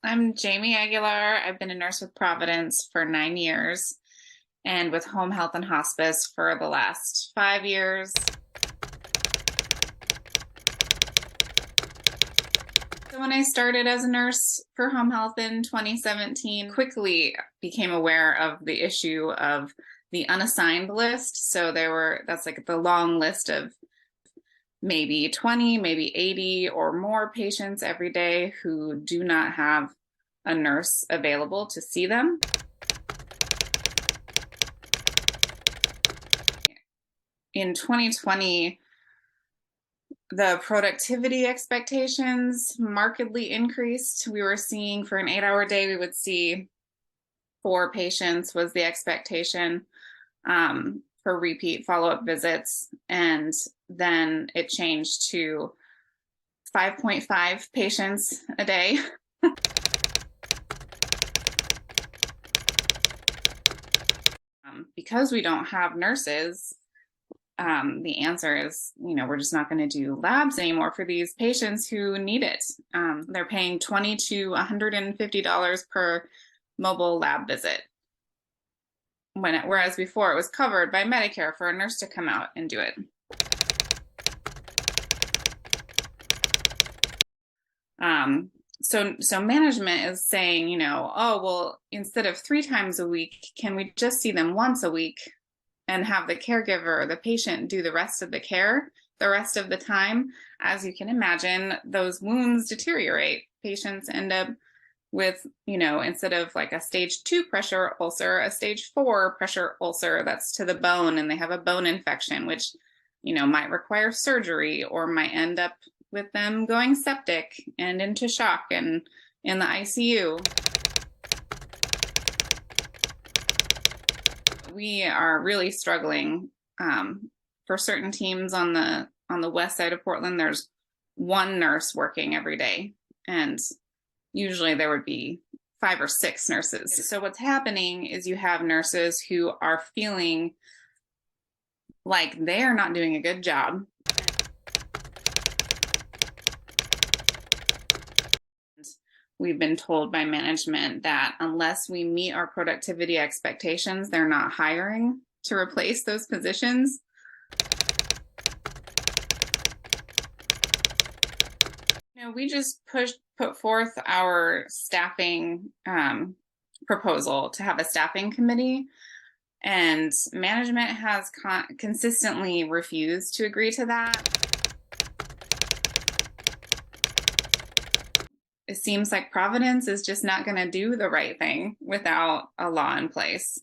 I'm Jamie Aguilar. I've been a nurse with Providence for 9 years and with home health and hospice for the last 5 years. So when I started as a nurse for home health in 2017, quickly became aware of the issue of the unassigned list. So that's like the long list of maybe 20, maybe 80 or more patients every day who do not have a nurse available to see them. In 2020, the productivity expectations markedly increased. We were seeing for an 8-hour day, we would see 4 patients was the expectation for repeat follow-up visits. And then it changed to 5.5 patients a day. Because we don't have nurses, the answer is, we're just not going to do labs anymore for these patients who need it. They're paying $20 to $150 per mobile lab visit. Whereas before it was covered by Medicare for a nurse to come out and do it. So management is saying, oh, well, instead of 3 times a week, can we just see them once a week and have the caregiver or the patient do the rest of the care the rest of the time? As you can imagine, those wounds deteriorate. Patients end up with, instead of like a stage 2 pressure ulcer, a stage 4 pressure ulcer that's to the bone, and they have a bone infection, which, might require surgery or might end up with them going septic and into shock and in the ICU. We are really struggling. For certain teams on the west side of Portland, there's 1 nurse working every day, and usually there would be 5 or 6 nurses. So what's happening is you have nurses who are feeling like they are not doing a good job. We've been told by management that unless we meet our productivity expectations, they're not hiring to replace those positions. We just put forth our staffing proposal to have a staffing committee, and management has consistently refused to agree to that. It seems like Providence is just not going to do the right thing without a law in place.